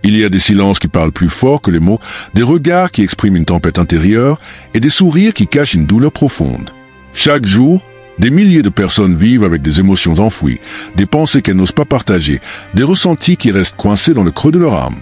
Il y a des silences qui parlent plus fort que les mots, des regards qui expriment une tempête intérieure et des sourires qui cachent une douleur profonde. Chaque jour, des milliers de personnes vivent avec des émotions enfouies, des pensées qu'elles n'osent pas partager, des ressentis qui restent coincés dans le creux de leur âme.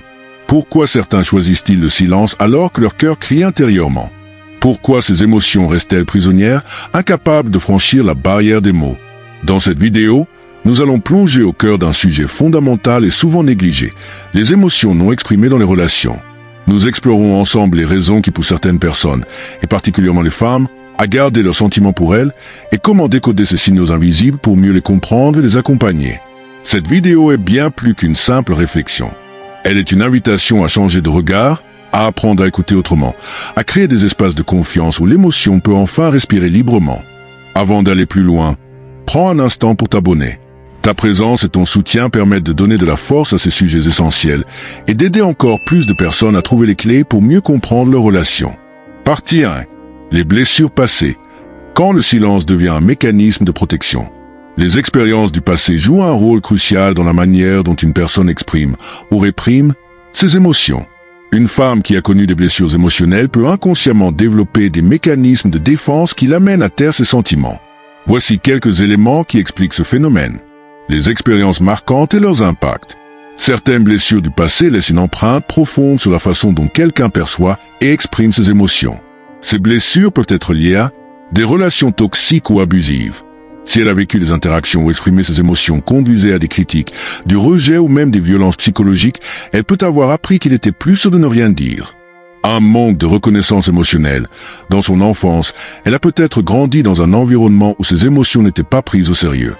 Pourquoi certains choisissent-ils le silence alors que leur cœur crie intérieurement? Pourquoi ces émotions restent-elles prisonnières, incapables de franchir la barrière des mots? Dans cette vidéo, nous allons plonger au cœur d'un sujet fondamental et souvent négligé, les émotions non exprimées dans les relations. Nous explorons ensemble les raisons qui poussent certaines personnes, et particulièrement les femmes, à garder leurs sentiments pour elles, et comment décoder ces signaux invisibles pour mieux les comprendre et les accompagner. Cette vidéo est bien plus qu'une simple réflexion. Elle est une invitation à changer de regard, à apprendre à écouter autrement, à créer des espaces de confiance où l'émotion peut enfin respirer librement. Avant d'aller plus loin, prends un instant pour t'abonner. Ta présence et ton soutien permettent de donner de la force à ces sujets essentiels et d'aider encore plus de personnes à trouver les clés pour mieux comprendre leurs relations. Partie 1. Les blessures passées. Quand le silence devient un mécanisme de protection. Les expériences du passé jouent un rôle crucial dans la manière dont une personne exprime ou réprime ses émotions. Une femme qui a connu des blessures émotionnelles peut inconsciemment développer des mécanismes de défense qui l'amènent à taire ses sentiments. Voici quelques éléments qui expliquent ce phénomène. Les expériences marquantes et leurs impacts. Certaines blessures du passé laissent une empreinte profonde sur la façon dont quelqu'un perçoit et exprime ses émotions. Ces blessures peuvent être liées à des relations toxiques ou abusives. Si elle a vécu des interactions où exprimer ses émotions conduisait à des critiques, du rejet ou même des violences psychologiques, elle peut avoir appris qu'il était plus sûr de ne rien dire. Un manque de reconnaissance émotionnelle. Dans son enfance, elle a peut-être grandi dans un environnement où ses émotions n'étaient pas prises au sérieux.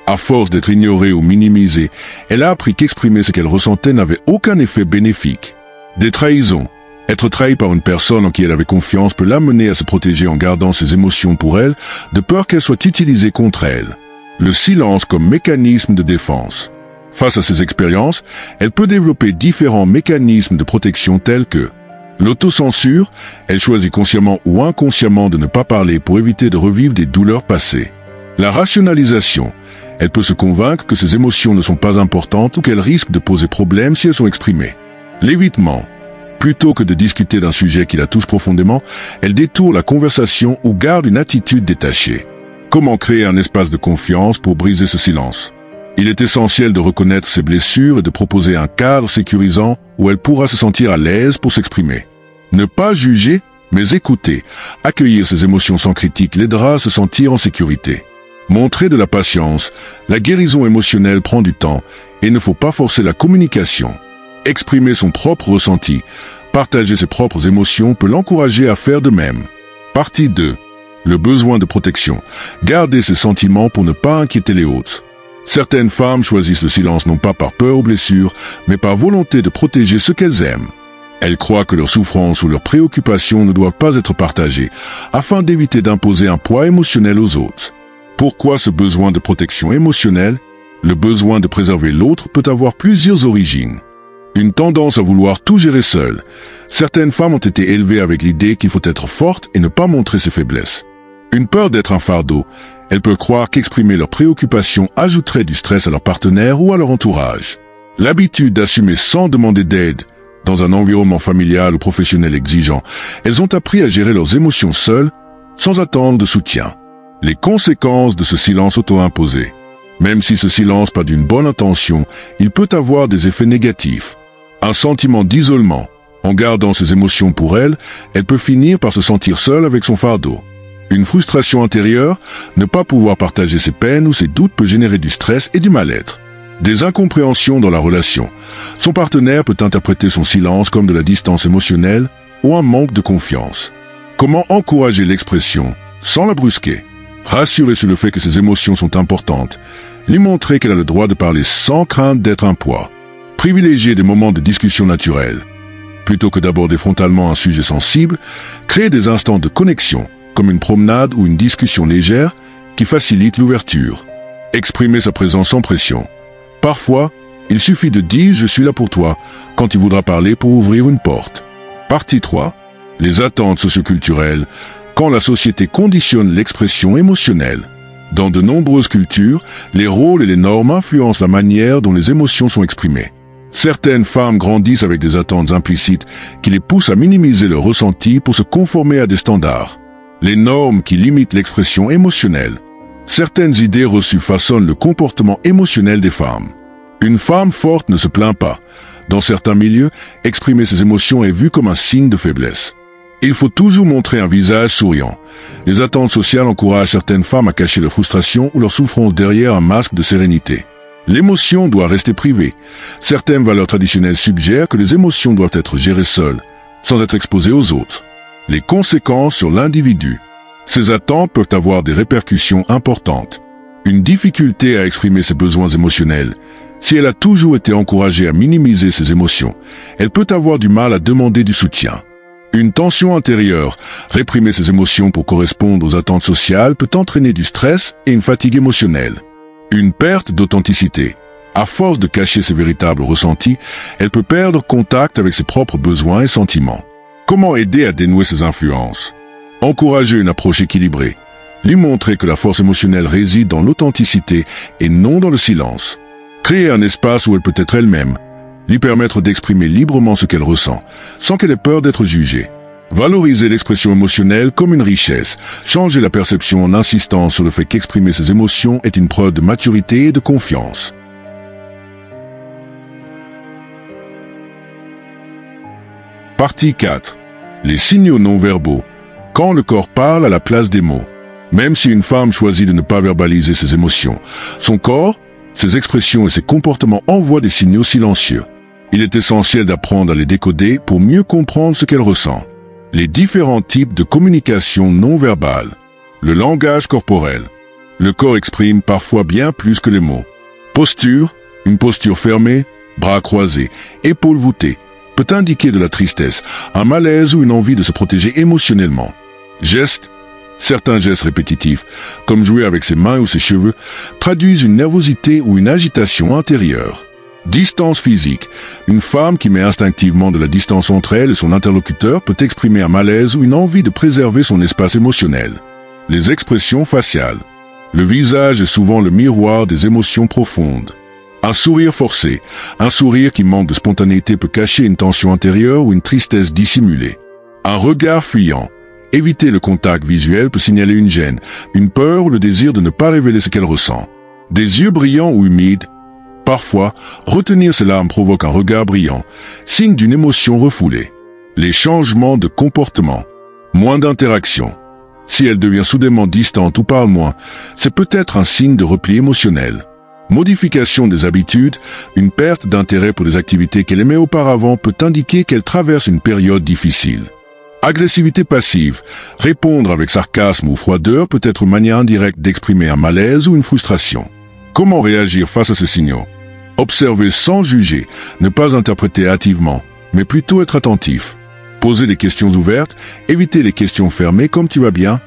À force d'être ignorée ou minimisée, elle a appris qu'exprimer ce qu'elle ressentait n'avait aucun effet bénéfique. Des trahisons. Être trahi par une personne en qui elle avait confiance peut l'amener à se protéger en gardant ses émotions pour elle, de peur qu'elles soient utilisées contre elle. Le silence comme mécanisme de défense. Face à ces expériences, elle peut développer différents mécanismes de protection tels que l'autocensure, elle choisit consciemment ou inconsciemment de ne pas parler pour éviter de revivre des douleurs passées. La rationalisation, elle peut se convaincre que ses émotions ne sont pas importantes ou qu'elles risquent de poser problème si elles sont exprimées. L'évitement. Plutôt que de discuter d'un sujet qui la touche profondément, elle détourne la conversation ou garde une attitude détachée. Comment créer un espace de confiance pour briser ce silence? Il est essentiel de reconnaître ses blessures et de proposer un cadre sécurisant où elle pourra se sentir à l'aise pour s'exprimer. Ne pas juger, mais écouter. Accueillir ses émotions sans critique l'aidera à se sentir en sécurité. Montrer de la patience. La guérison émotionnelle prend du temps et il ne faut pas forcer la communication. Exprimer son propre ressenti, partager ses propres émotions peut l'encourager à faire de même. Partie 2. Le besoin de protection. Garder ses sentiments pour ne pas inquiéter les autres. Certaines femmes choisissent le silence non pas par peur ou blessure, mais par volonté de protéger ce qu'elles aiment. Elles croient que leurs souffrances ou leurs préoccupations ne doivent pas être partagées, afin d'éviter d'imposer un poids émotionnel aux autres. Pourquoi ce besoin de protection émotionnelle? Le besoin de préserver l'autre peut avoir plusieurs origines. Une tendance à vouloir tout gérer seule. Certaines femmes ont été élevées avec l'idée qu'il faut être forte et ne pas montrer ses faiblesses. Une peur d'être un fardeau. Elles peuvent croire qu'exprimer leurs préoccupations ajouterait du stress à leur partenaire ou à leur entourage. L'habitude d'assumer sans demander d'aide. Dans un environnement familial ou professionnel exigeant, elles ont appris à gérer leurs émotions seules, sans attendre de soutien. Les conséquences de ce silence auto-imposé. Même si ce silence part d'une bonne intention, il peut avoir des effets négatifs. Un sentiment d'isolement. En gardant ses émotions pour elle, elle peut finir par se sentir seule avec son fardeau. Une frustration intérieure, ne pas pouvoir partager ses peines ou ses doutes peut générer du stress et du mal-être. Des incompréhensions dans la relation. Son partenaire peut interpréter son silence comme de la distance émotionnelle ou un manque de confiance. Comment encourager l'expression sans la brusquer? Rassurer sur le fait que ses émotions sont importantes. Lui montrer qu'elle a le droit de parler sans crainte d'être un poids. Privilégier des moments de discussion naturels. Plutôt que d'aborder frontalement un sujet sensible, créer des instants de connexion, comme une promenade ou une discussion légère, qui facilitent l'ouverture. Exprimer sa présence sans pression. Parfois, il suffit de dire « je suis là pour toi » quand il voudra parler pour ouvrir une porte. Partie 3. Les attentes socioculturelles. Quand la société conditionne l'expression émotionnelle. Dans de nombreuses cultures, les rôles et les normes influencent la manière dont les émotions sont exprimées. Certaines femmes grandissent avec des attentes implicites qui les poussent à minimiser leurs ressentis pour se conformer à des standards. Les normes qui limitent l'expression émotionnelle. Certaines idées reçues façonnent le comportement émotionnel des femmes. Une femme forte ne se plaint pas. Dans certains milieux, exprimer ses émotions est vu comme un signe de faiblesse. Il faut toujours montrer un visage souriant. Les attentes sociales encouragent certaines femmes à cacher leur frustration ou leur souffrance derrière un masque de sérénité. L'émotion doit rester privée. Certaines valeurs traditionnelles suggèrent que les émotions doivent être gérées seules, sans être exposées aux autres. Les conséquences sur l'individu. Ces attentes peuvent avoir des répercussions importantes. Une difficulté à exprimer ses besoins émotionnels. Si elle a toujours été encouragée à minimiser ses émotions, elle peut avoir du mal à demander du soutien. Une tension intérieure, réprimer ses émotions pour correspondre aux attentes sociales peut entraîner du stress et une fatigue émotionnelle. Une perte d'authenticité. À force de cacher ses véritables ressentis, elle peut perdre contact avec ses propres besoins et sentiments. Comment aider à dénouer ces influences? Encourager une approche équilibrée. Lui montrer que la force émotionnelle réside dans l'authenticité et non dans le silence. Créer un espace où elle peut être elle-même. Lui permettre d'exprimer librement ce qu'elle ressent, sans qu'elle ait peur d'être jugée. Valoriser l'expression émotionnelle comme une richesse. Changer la perception en insistant sur le fait qu'exprimer ses émotions est une preuve de maturité et de confiance. Partie 4. Les signaux non-verbaux. Quand le corps parle à la place des mots. Même si une femme choisit de ne pas verbaliser ses émotions, son corps, ses expressions et ses comportements envoient des signaux silencieux. Il est essentiel d'apprendre à les décoder pour mieux comprendre ce qu'elle ressent. Les différents types de communication non verbale. Le langage corporel. Le corps exprime parfois bien plus que les mots. Posture, une posture fermée, bras croisés, épaules voûtées, peut indiquer de la tristesse, un malaise ou une envie de se protéger émotionnellement. Gestes. Certains gestes répétitifs, comme jouer avec ses mains ou ses cheveux, traduisent une nervosité ou une agitation intérieure. Distance physique. Une femme qui met instinctivement de la distance entre elle et son interlocuteur peut exprimer un malaise ou une envie de préserver son espace émotionnel. Les expressions faciales. Le visage est souvent le miroir des émotions profondes. Un sourire forcé. Un sourire qui manque de spontanéité peut cacher une tension intérieure ou une tristesse dissimulée. Un regard fuyant. Éviter le contact visuel peut signaler une gêne, une peur ou le désir de ne pas révéler ce qu'elle ressent. Des yeux brillants ou humides. Parfois, retenir ses larmes provoque un regard brillant, signe d'une émotion refoulée. Les changements de comportement. Moins d'interaction. Si elle devient soudainement distante ou parle moins, c'est peut-être un signe de repli émotionnel. Modification des habitudes. Une perte d'intérêt pour des activités qu'elle aimait auparavant peut indiquer qu'elle traverse une période difficile. Agressivité passive. Répondre avec sarcasme ou froideur peut être une manière indirecte d'exprimer un malaise ou une frustration. Comment réagir face à ces signaux? Observer sans juger, ne pas interpréter hâtivement, mais plutôt être attentif. Poser des questions ouvertes, éviter les questions fermées comme tu vas bien,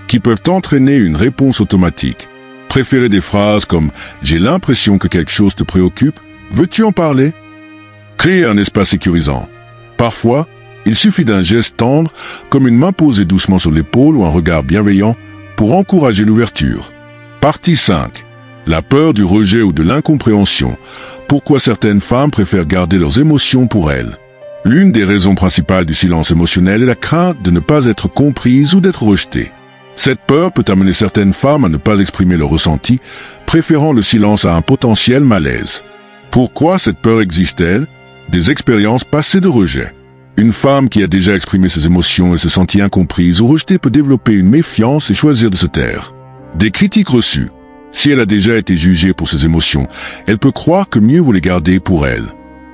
qui peuvent entraîner une réponse automatique. Préférer des phrases comme « j'ai l'impression que quelque chose te préoccupe, veux-tu en parler ?» Créer un espace sécurisant. Parfois, il suffit d'un geste tendre, comme une main posée doucement sur l'épaule ou un regard bienveillant, pour encourager l'ouverture. Partie 5. La peur du rejet ou de l'incompréhension. Pourquoi certaines femmes préfèrent garder leurs émotions pour elles? L'une des raisons principales du silence émotionnel est la crainte de ne pas être comprise ou d'être rejetée. Cette peur peut amener certaines femmes à ne pas exprimer leurs ressentis, préférant le silence à un potentiel malaise. Pourquoi cette peur existe-t-elle? Des expériences passées de rejet. Une femme qui a déjà exprimé ses émotions et se sentit incomprise ou rejetée peut développer une méfiance et choisir de se taire. Des critiques reçues. Si elle a déjà été jugée pour ses émotions, elle peut croire que mieux vaut les garder pour elle.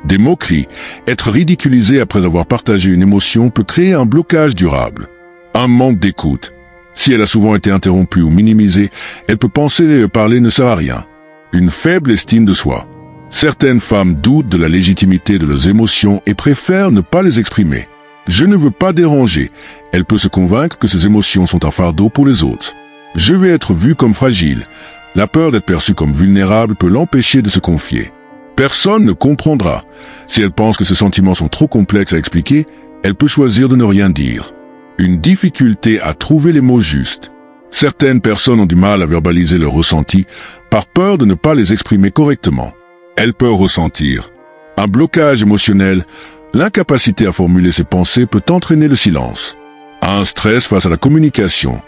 Des moqueries. Être ridiculisée après avoir partagé une émotion peut créer un blocage durable. Un manque d'écoute. Si elle a souvent été interrompue ou minimisée, elle peut penser que parler ne sert à rien. Une faible estime de soi. Certaines femmes doutent de la légitimité de leurs émotions et préfèrent ne pas les exprimer. Je ne veux pas déranger. Elle peut se convaincre que ses émotions sont un fardeau pour les autres. Je vais être vue comme fragile. La peur d'être perçue comme vulnérable peut l'empêcher de se confier. Personne ne comprendra. Si elle pense que ses sentiments sont trop complexes à expliquer, elle peut choisir de ne rien dire. Une difficulté à trouver les mots justes. Certaines personnes ont du mal à verbaliser leurs ressentis par peur de ne pas les exprimer correctement. Elles peuvent ressentir Un blocage émotionnel, l'incapacité à formuler ses pensées peut entraîner le silence. Un stress face à la communication.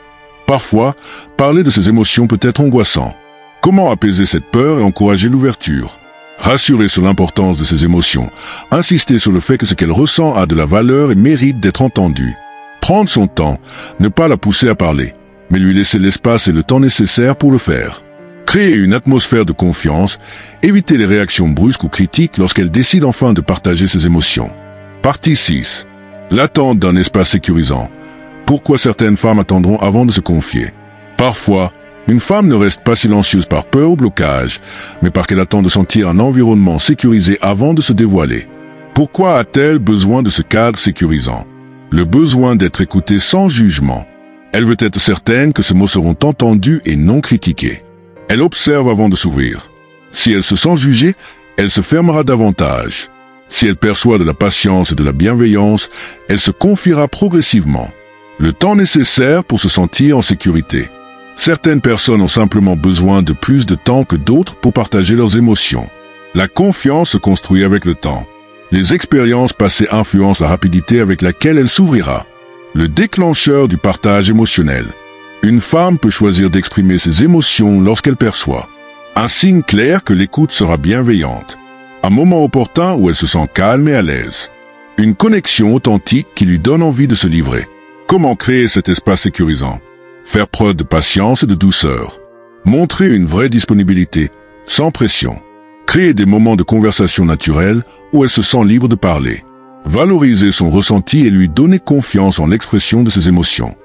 Parfois, parler de ses émotions peut être angoissant. Comment apaiser cette peur et encourager l'ouverture? Rassurer sur l'importance de ses émotions. Insister sur le fait que ce qu'elle ressent a de la valeur et mérite d'être entendu. Prendre son temps, ne pas la pousser à parler, mais lui laisser l'espace et le temps nécessaire pour le faire. Créer une atmosphère de confiance, éviter les réactions brusques ou critiques lorsqu'elle décide enfin de partager ses émotions. Partie 6. L'attente d'un espace sécurisant. Pourquoi certaines femmes attendront avant de se confier? Parfois, une femme ne reste pas silencieuse par peur ou blocage, mais parce qu'elle attend de sentir un environnement sécurisé avant de se dévoiler. Pourquoi a-t-elle besoin de ce cadre sécurisant? Le besoin d'être écoutée sans jugement. Elle veut être certaine que ses mots seront entendus et non critiqués. Elle observe avant de s'ouvrir. Si elle se sent jugée, elle se fermera davantage. Si elle perçoit de la patience et de la bienveillance, elle se confiera progressivement. Le temps nécessaire pour se sentir en sécurité. Certaines personnes ont simplement besoin de plus de temps que d'autres pour partager leurs émotions. La confiance se construit avec le temps. Les expériences passées influencent la rapidité avec laquelle elle s'ouvrira. Le déclencheur du partage émotionnel. Une femme peut choisir d'exprimer ses émotions lorsqu'elle perçoit. Un signe clair que l'écoute sera bienveillante. Un moment opportun où elle se sent calme et à l'aise. Une connexion authentique qui lui donne envie de se livrer. Comment créer cet espace sécurisant? Faire preuve de patience et de douceur. Montrer une vraie disponibilité, sans pression. Créer des moments de conversation naturels où elle se sent libre de parler. Valoriser son ressenti et lui donner confiance en l'expression de ses émotions.